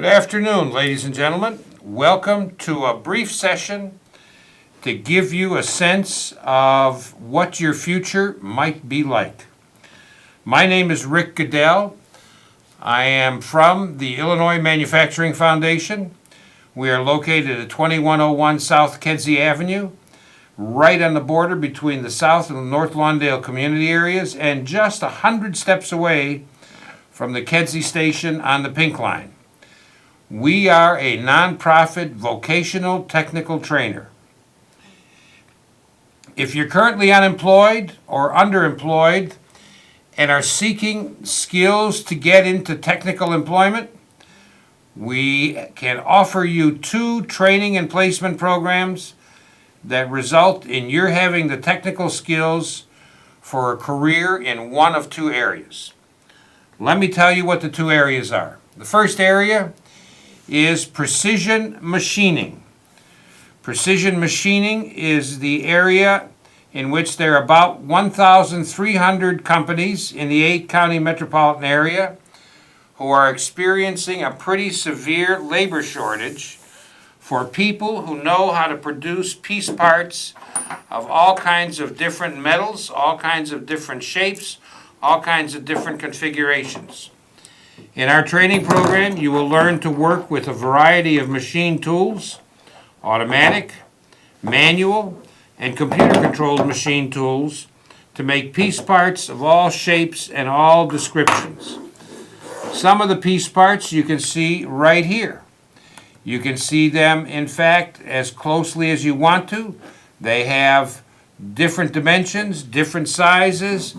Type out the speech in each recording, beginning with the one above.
Good afternoon, ladies and gentlemen. Welcome to a brief session to give you a sense of what your future might be like. My name is Rick Goodell. I am from the Illinois Manufacturing Foundation. We are located at 2101 South Kedzie Avenue, right on the border between the South and North Lawndale community areas, and just 100 steps away from the Kedzie station on the Pink Line. We are a nonprofit vocational technical trainer. If you're currently unemployed or underemployed and are seeking skills to get into technical employment, we can offer you 2 training and placement programs that result in your having the technical skills for a career in one of 2 areas. Let me tell you what the 2 areas are. The first area is precision machining. Precision machining is the area in which there are about 1,300 companies in the 8-county metropolitan area who are experiencing a pretty severe labor shortage for people who know how to produce piece parts of all kinds of different metals, all kinds of different shapes, all kinds of different configurations. In our training program, you will learn to work with a variety of machine tools, automatic, manual, and computer-controlled machine tools to make piece parts of all shapes and all descriptions. Some of the piece parts you can see right here. You can see them, in fact, as closely as you want to. They have different dimensions, different sizes,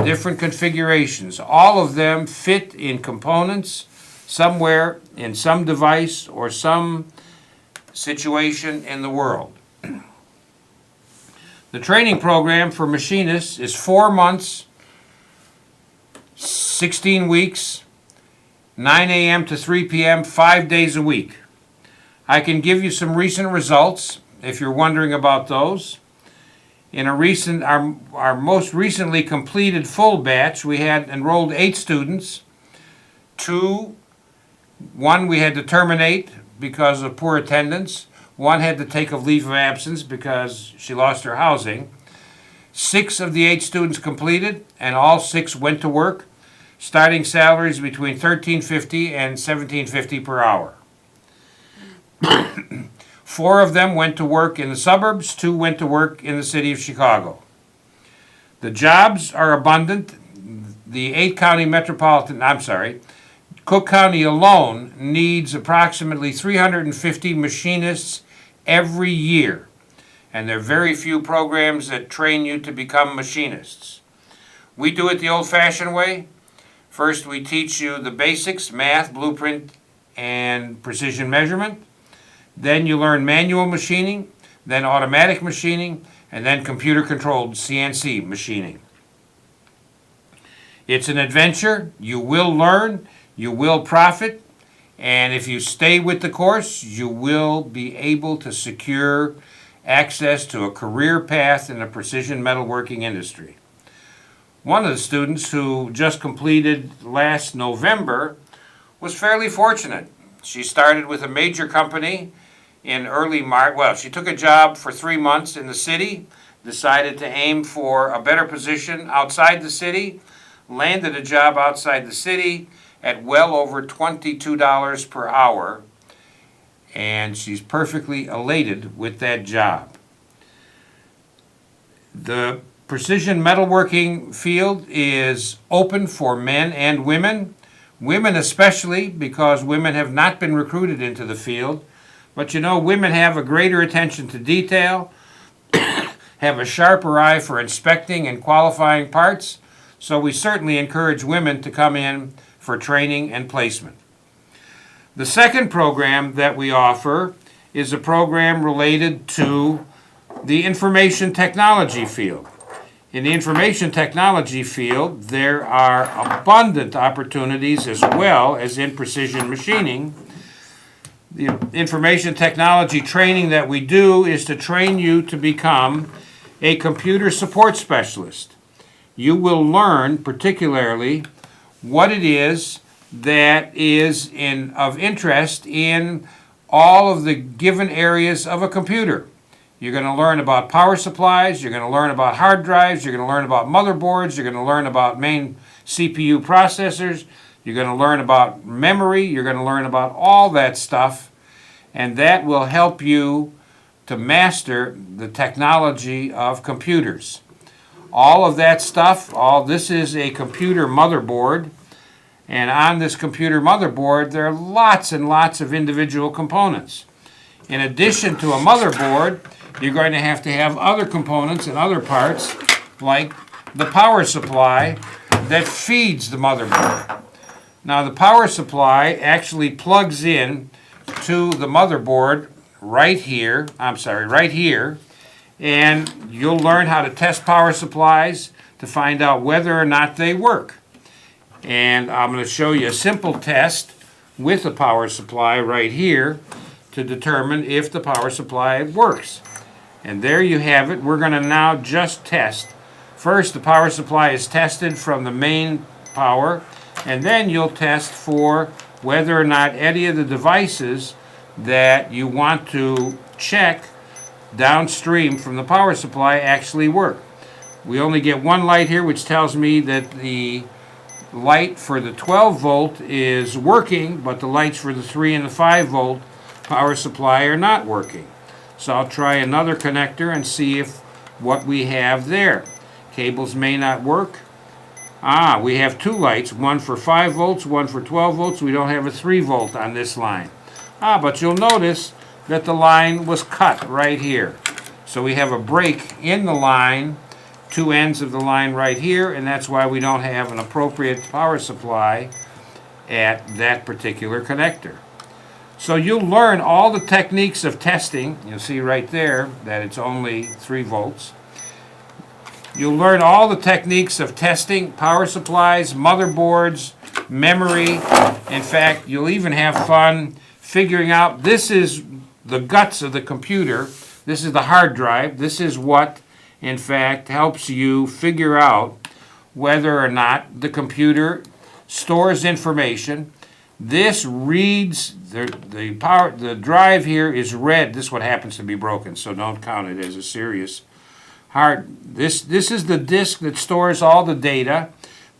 different configurations. All of them fit in components somewhere in some device or some situation in the world. The training program for machinists is 4 months, 16 weeks, 9 a.m. to 3 p.m., 5 days a week. I can give you some recent results if you're wondering about those. In our most recently completed full batch, we had enrolled 8 students. 1 we had to terminate because of poor attendance. 1 had to take a leave of absence because she lost her housing. 6 of the 8 students completed, and all 6 went to work. Starting salaries between $13.50 and $17.50 per hour. 4 of them went to work in the suburbs, 2 went to work in the city of Chicago. The jobs are abundant. The 8-county Cook County alone needs approximately 350 machinists every year. And there are very few programs that train you to become machinists. We do it the old-fashioned way. First, we teach you the basics, math, blueprint, and precision measurement. Then you learn manual machining, then automatic machining, and then computer-controlled CNC machining. It's an adventure. You will learn, you will profit, and if you stay with the course, you will be able to secure access to a career path in the precision metalworking industry. One of the students who just completed last November was fairly fortunate. She started with a major company in early March. Well, she took a job for 3 months in the city, decided to aim for a better position outside the city, landed a job outside the city at well over $22 per hour, and she's perfectly elated with that job. The precision metalworking field is open for men and women. Women especially, because women have not been recruited into the field. But you know, women have a greater attention to detail, have a sharper eye for inspecting and qualifying parts, so we certainly encourage women to come in for training and placement. The second program that we offer is a program related to the information technology field. In the information technology field, there are abundant opportunities as well as in precision machining. The information technology training that we do is to train you to become a computer support specialist. You will learn particularly what it is that is of interest in all of the given areas of a computer. You're going to learn about power supplies, you're going to learn about hard drives, you're going to learn about motherboards, you're going to learn about main CPU processors, you're going to learn about memory, you're going to learn about all that stuff, and that will help you to master the technology of computers. All of that stuff, this is a computer motherboard, and on this computer motherboard there are lots and lots of individual components. In addition to a motherboard, you're going to have other components and other parts, like the power supply that feeds the motherboard. Now, the power supply actually plugs in to the motherboard right here, and you'll learn how to test power supplies to find out whether or not they work. And I'm going to show you a simple test with the power supply right here to determine if the power supply works. And there you have it. We're going to now just test. First, the power supply is tested from the main power, and then you'll test for whether or not any of the devices that you want to check downstream from the power supply actually work. We only get one light here, which tells me that the light for the 12 volt is working, but the lights for the 3 and the 5 volt power supply are not working. So I'll try another connector and see if what we have there. Cables may not work. We have two lights, one for 5 volts, one for 12 volts. We don't have a 3 volt on this line. But you'll notice that the line was cut right here. So we have a break in the line, two ends of the line right here, and that's why we don't have an appropriate power supply at that particular connector. So you'll learn all the techniques of testing. You'll see right there that it's only 3 volts. You'll learn all the techniques of testing power supplies, motherboards, memory. In fact, you'll even have fun figuring out, this is the guts of the computer. This is the hard drive. This is what, in fact, helps you figure out whether or not the computer stores information. This reads, the drive here is red. This one happens to be broken, so don't count it as a serious hard. This is the disk that stores all the data.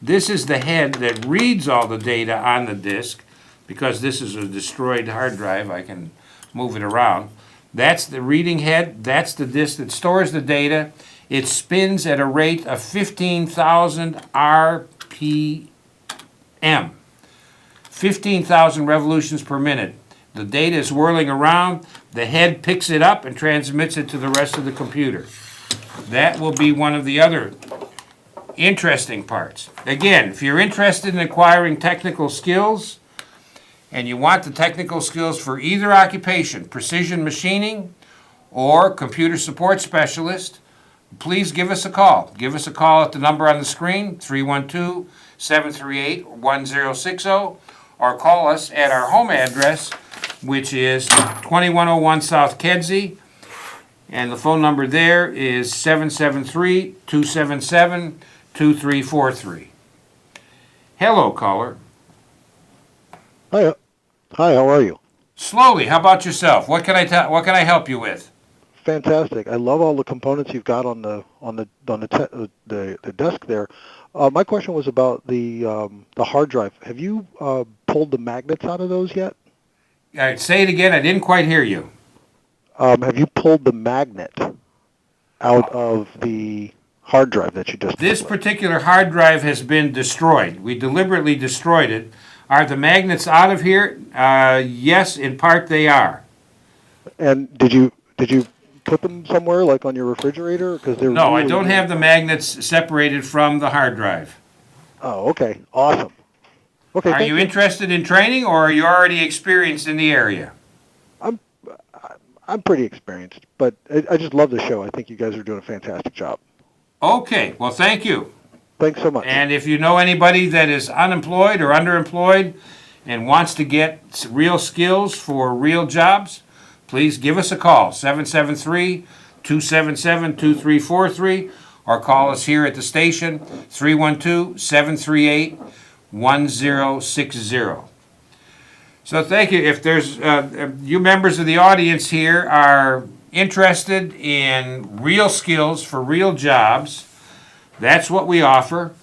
This is the head that reads all the data on the disk. Because this is a destroyed hard drive, I can move it around. That's the reading head. That's the disk that stores the data. It spins at a rate of 15,000 RPM. 15,000 revolutions per minute. The data is whirling around. The head picks it up and transmits it to the rest of the computer. That will be one of the other interesting parts. Again, if you're interested in acquiring technical skills, and you want the technical skills for either occupation, precision machining or computer support specialist, please give us a call. Give us a call at the number on the screen, 312-738-1060, or call us at our home address, which is 2101 South Kedzie, and the phone number there is 773-277-2343. Hello, caller. Hi, how are you? Slowly. How about yourself? What can I help you with? Fantastic. I love all the components you've got on the desk there. My question was about the hard drive. Have you pulled the magnets out of those yet? Say it again. I didn't quite hear you. Have you pulled the magnet out of the hard drive that you just? This particular hard drive has been destroyed. We deliberately destroyed it. Are the magnets out of here? Yes, in part they are. And did you put them somewhere, like on your refrigerator? Because they're no, I don't have the magnets separated from the hard drive. Oh, okay, awesome. Okay. Are you interested in training, or are you already experienced in the area? I'm pretty experienced, but I just love the show. I think you guys are doing a fantastic job. Okay, well, thank you. Thanks so much. And if you know anybody that is unemployed or underemployed and wants to get real skills for real jobs, please give us a call, 773-277-2343, or call us here at the station, 312-738-1060. 1060. So thank you. If there's you members of the audience here are interested in real skills for real jobs, that's what we offer.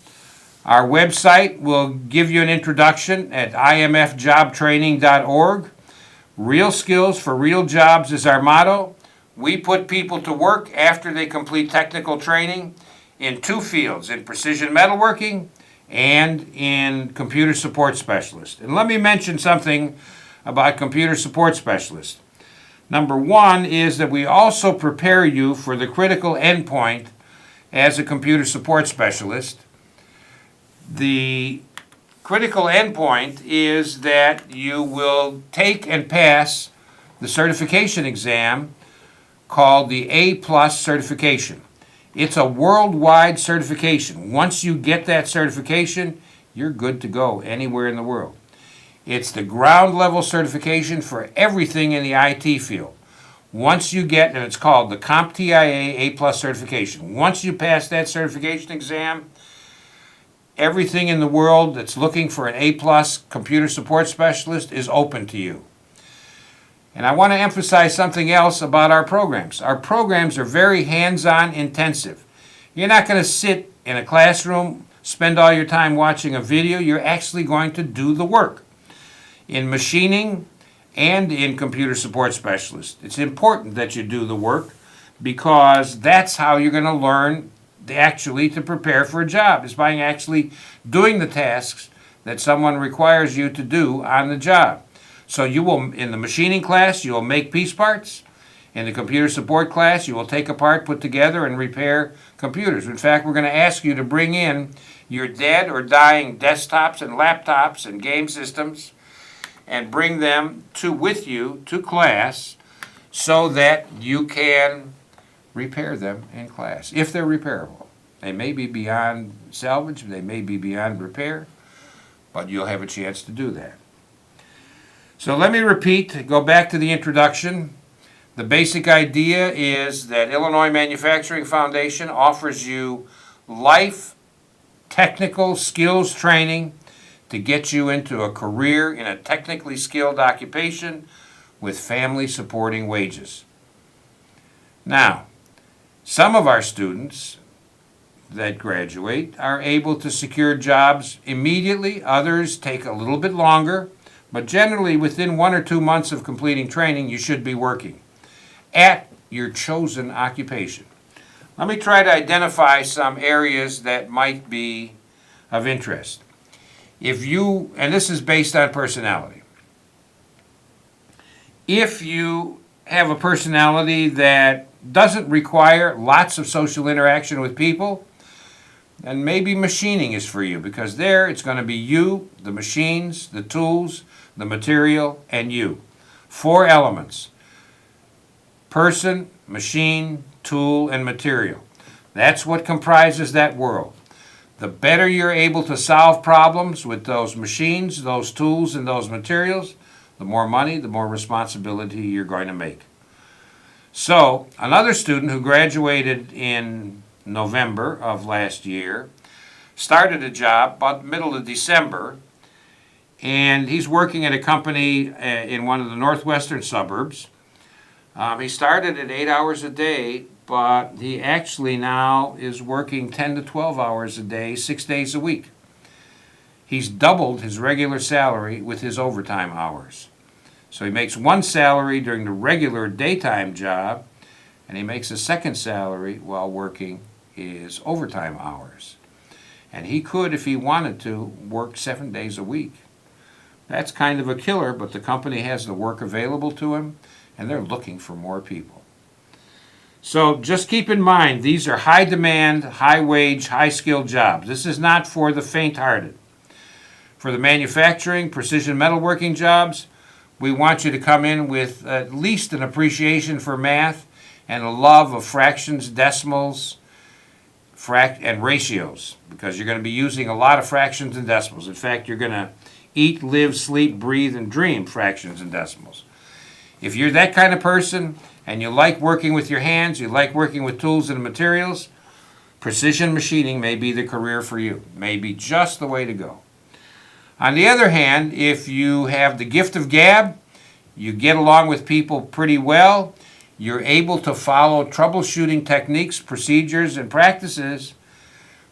Our website will give you an introduction at imfjobtraining.org. Real skills for real jobs is our motto. We put people to work after they complete technical training in two fields, in precision metalworking and in computer support specialist. And let me mention something about computer support specialist. Number one is that we also prepare you for the critical endpoint as a computer support specialist. The critical endpoint is that you will take and pass the certification exam called the A+ certification. It's a worldwide certification. Once you get that certification, you're good to go anywhere in the world. It's the ground level certification for everything in the IT field. Once you get, and it's called the CompTIA A+ certification. Once you pass that certification exam, everything in the world that's looking for an A+ computer support specialist is open to you. And I want to emphasize something else about our programs. Our programs are very hands-on intensive. You're not going to sit in a classroom, spend all your time watching a video. You're actually going to do the work. In machining and in computer support specialist, it's important that you do the work because that's how you're going to learn actually to prepare for a job, is by actually doing the tasks that someone requires you to do on the job. So you will, in the machining class, you will make piece parts. In the computer support class, you will take apart, put together, and repair computers. In fact, we're going to ask you to bring in your dead or dying desktops and laptops and game systems and bring them with you to class so that you can repair them in class, if they're repairable. They may be beyond salvage, they may be beyond repair, but you'll have a chance to do that. So let me repeat, go back to the introduction. The basic idea is that Illinois Manufacturing Foundation offers you life technical skills training to get you into a career in a technically skilled occupation with family supporting wages. Now, some of our students that graduate are able to secure jobs immediately. Others take a little bit longer, but generally within 1 or 2 months of completing training, you should be working at your chosen occupation. Let me try to identify some areas that might be of interest. If you, and this is based on personality, if you have a personality that doesn't require lots of social interaction with people, then maybe machining is for you, because there it's going to be you, the machines, the tools, the material, and you. 4 elements: person, machine, tool, and material. That's what comprises that world. The better you're able to solve problems with those machines, those tools, and those materials, the more money, the more responsibility you're going to make. So, another student who graduated in November of last year started a job about the middle of December, and he's working at a company in one of the northwestern suburbs. He started at 8 hours a day, but he actually now is working 10 to 12 hours a day, 6 days a week. He's doubled his regular salary with his overtime hours. So he makes one salary during the regular daytime job, and he makes a second salary while working his overtime hours. And he could, if he wanted to, work 7 days a week. That's kind of a killer, but the company has the work available to him, and they're looking for more people. So just keep in mind, these are high demand, high wage, high skilled jobs. This is not for the faint-hearted. For the manufacturing, precision metalworking jobs, we want you to come in with at least an appreciation for math and a love of fractions, decimals, and ratios, because you're going to be using a lot of fractions and decimals. In fact, you're going to eat, live, sleep, breathe, and dream fractions and decimals. If you're that kind of person and you like working with your hands, you like working with tools and materials, precision machining may be the career for you, may be just the way to go. On the other hand, if you have the gift of gab, you get along with people pretty well, you're able to follow troubleshooting techniques, procedures, and practices,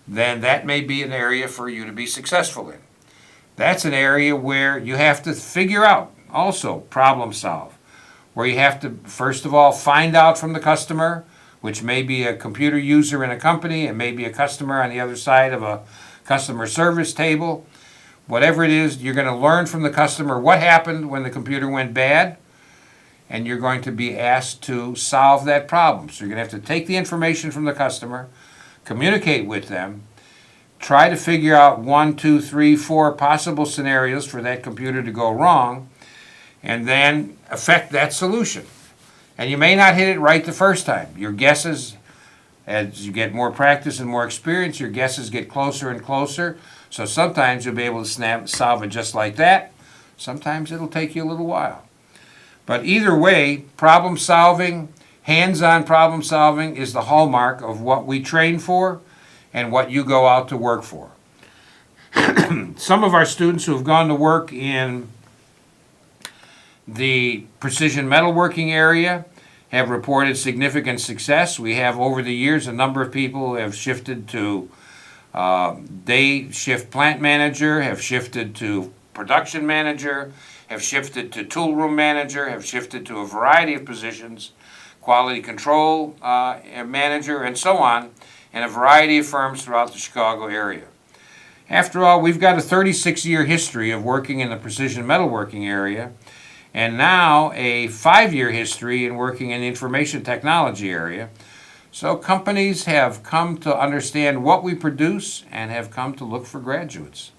then that may be an area for you to be successful in. That's an area where you have to figure out, also problem solve, where you have to, first of all, find out from the customer, which may be a computer user in a company, and may be a customer on the other side of a customer service table. Whatever it is, you're going to learn from the customer what happened when the computer went bad, and you're going to be asked to solve that problem. So you're going to have to take the information from the customer, communicate with them, try to figure out 1, 2, 3, 4 possible scenarios for that computer to go wrong, and then affect that solution. And you may not hit it right the first time. Your guesses, as you get more practice and more experience, your guesses get closer and closer. So sometimes you'll be able to solve it just like that. Sometimes it'll take you a little while. But either way, problem solving, hands-on problem solving is the hallmark of what we train for and what you go out to work for. Some of our students who have gone to work in the precision metalworking area have reported significant success. We have, over the years, a number of people who have shifted to day shift plant manager, have shifted to production manager, have shifted to tool room manager, have shifted to a variety of positions, quality control manager, and so on, in a variety of firms throughout the Chicago area. After all, we've got a 36-year history of working in the precision metalworking area, and now a 5-year history in working in the information technology area. So companies have come to understand what we produce and have come to look for graduates.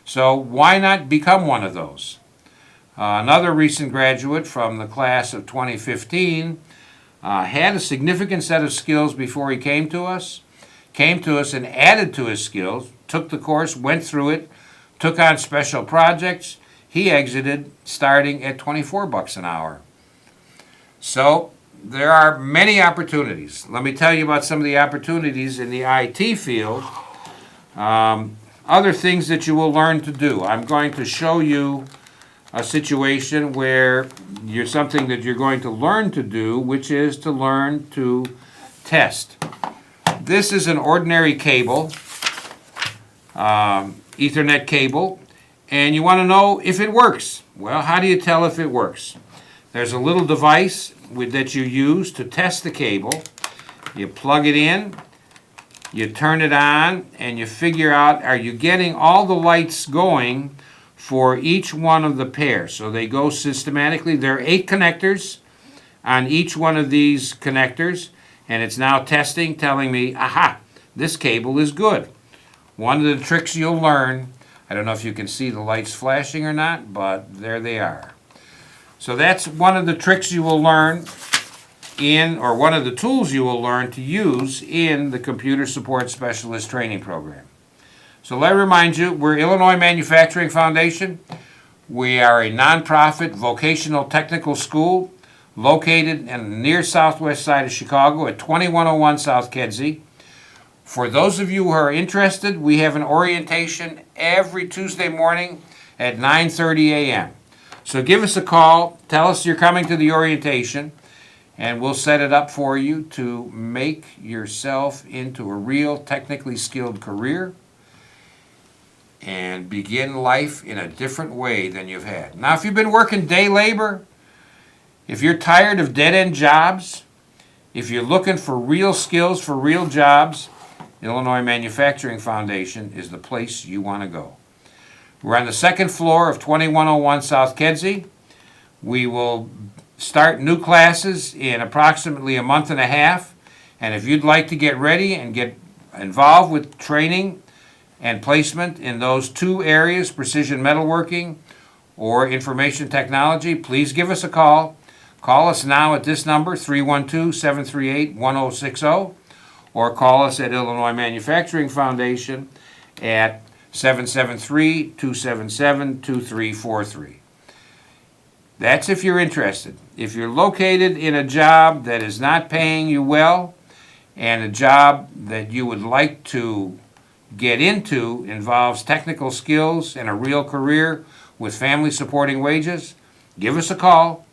So why not become one of those? Another recent graduate from the class of 2015 had a significant set of skills before he came to us and added to his skills, took the course, went through it, took on special projects. He exited starting at $24 an hour. So there are many opportunities. Let me tell you about some of the opportunities in the IT field. Other things that you will learn to do. I'm going to show you a situation where something that you're going to learn to do, which is to learn to test. This is an ordinary cable, Ethernet cable, and you want to know if it works. Well, how do you tell if it works? There's a little device that you use to test the cable. You plug it in, you turn it on, and you figure out, are you getting all the lights going for each one of the pairs? So they go systematically. There are 8 connectors on each one of these connectors, and it's now testing, telling me, aha, this cable is good. One of the tricks you'll learn, I don't know if you can see the lights flashing or not, but there they are. So that's one of the tricks you will learn or one of the tools you will learn to use in the Computer Support Specialist Training Program. So let me remind you, we're Illinois Manufacturing Foundation. We are a nonprofit vocational technical school located in the near southwest side of Chicago at 2101 South Kedzie. For those of you who are interested, we have an orientation every Tuesday morning at 9:30 a.m. So give us a call, tell us you're coming to the orientation, and we'll set it up for you to make yourself into a real technically skilled career and begin life in a different way than you've had. Now, if you've been working day labor, if you're tired of dead-end jobs, if you're looking for real skills for real jobs, Illinois Manufacturing Foundation is the place you want to go. We're on the second floor of 2101 South Kedzie. We will start new classes in approximately a month and a half, and if you'd like to get ready and get involved with training and placement in those 2 areas, precision metalworking or information technology, please give us a call. Call us now at this number, 312-738-1060, or call us at Illinois Manufacturing Foundation at 773-277-2343. That's if you're interested. If you're located in a job that is not paying you well and a job that you would like to get into involves technical skills and a real career with family supporting wages, give us a call.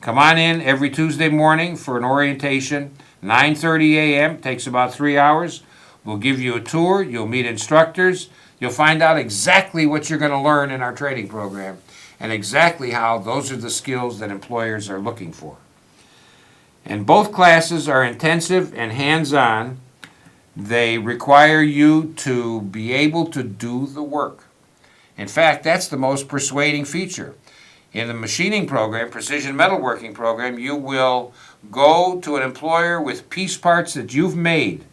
Come on in every Tuesday morning for an orientation, 9:30 a.m. Takes about 3 hours. We'll give you a tour. You'll meet instructors. You'll find out exactly what you're going to learn in our training program and exactly how those are the skills that employers are looking for. And both classes are intensive and hands-on. They require you to be able to do the work. In fact, that's the most persuading feature. In the machining program, precision metalworking program, you will go to an employer with piece parts that you've made.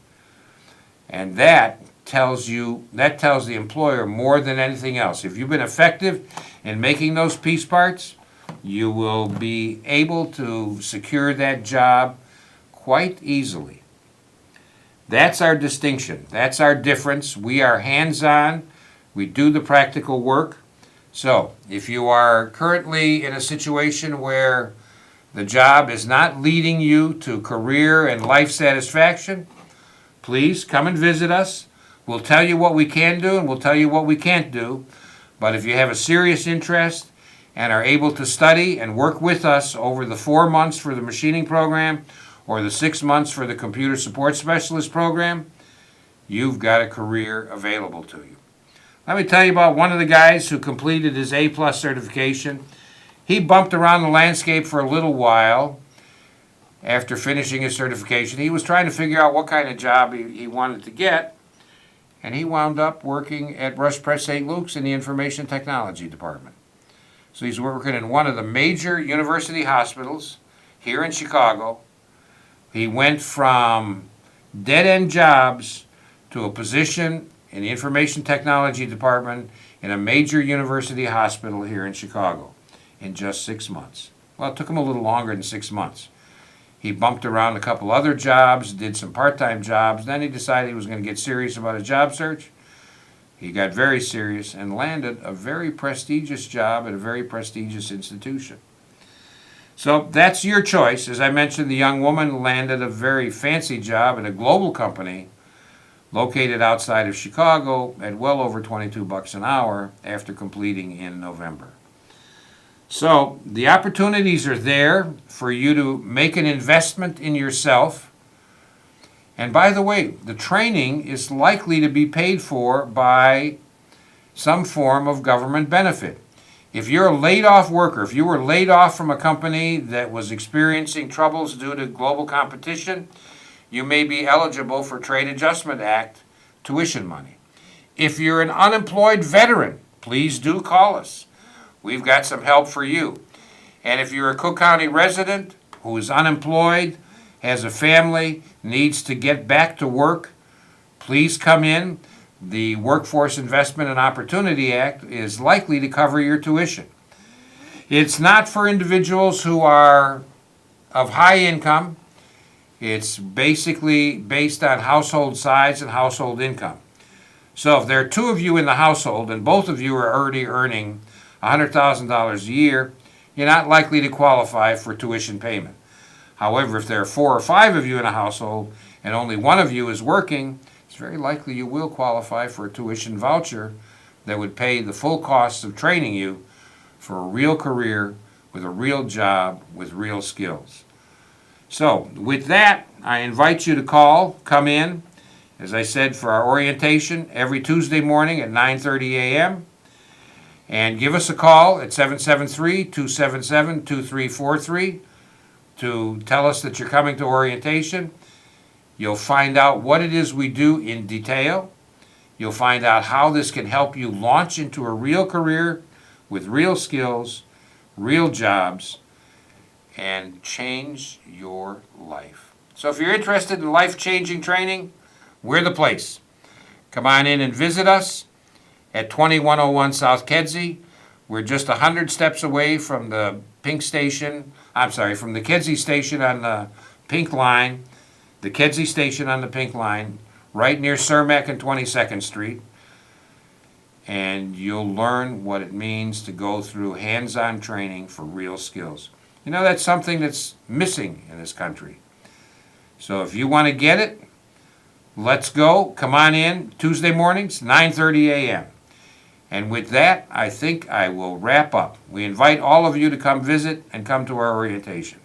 And that tells the employer more than anything else. If you've been effective in making those piece parts, you will be able to secure that job quite easily. That's our distinction. That's our difference. We are hands-on. We do the practical work. So, if you are currently in a situation where the job is not leading you to career and life satisfaction, please come and visit us. We'll tell you what we can do and we'll tell you what we can't do. But if you have a serious interest and are able to study and work with us over the 4 months for the machining program or the 6 months for the computer support specialist program, you've got a career available to you. Let me tell you about one of the guys who completed his A-plus certification. He bumped around the landscape for a little while after finishing his certification. He was trying to figure out what kind of job he wanted to get, and he wound up working at Rush Press St. Luke's in the information technology department. So he's working in one of the major university hospitals here in Chicago. He went from dead-end jobs to a position in the information technology department in a major university hospital here in Chicago in just 6 months. Well, it took him a little longer than 6 months. He bumped around a couple other jobs, did some part-time jobs, then he decided he was going to get serious about his job search. He got very serious and landed a very prestigious job at a very prestigious institution. So that's your choice. As I mentioned, the young woman landed a very fancy job at a global company located outside of Chicago at well over $22 an hour after completing in November. So the opportunities are there for you to make an investment in yourself. And by the way, the training is likely to be paid for by some form of government benefit. If you're a laid-off worker, if you were laid off from a company that was experiencing troubles due to global competition, you may be eligible for Trade Adjustment Act tuition money. If you're an unemployed veteran, please do call us. We've got some help for you. And if you're a Cook County resident who is unemployed, has a family, needs to get back to work, please come in. The Workforce Investment and Opportunity Act is likely to cover your tuition. It's not for individuals who are of high income. It's basically based on household size and household income. So if there are two of you in the household and both of you are already earning $100,000 a year, you're not likely to qualify for tuition payment. However, if there are 4 or 5 of you in a household and only one of you is working, it's very likely you will qualify for a tuition voucher that would pay the full costs of training you for a real career with a real job with real skills. So with that, I invite you to come in, as I said, for our orientation every Tuesday morning at 9:30 a.m. And give us a call at 773-277-2343 to tell us that you're coming to orientation. You'll find out what it is we do in detail. You'll find out how this can help you launch into a real career with real skills, real jobs, and change your life. So if you're interested in life-changing training, we're the place. Come on in and visit us at 2101 South Kedzie. We're just 100 steps away from the from the Kedzie station on the Pink Line, the Kedzie station on the Pink Line, right near Cermak and 22nd Street. And you'll learn what it means to go through hands-on training for real skills. You know, that's something that's missing in this country. So if you want to get it, Let's go. Come on in Tuesday mornings, 9:30 a.m. And with that, I think I will wrap up. We invite all of you to come visit and come to our orientation.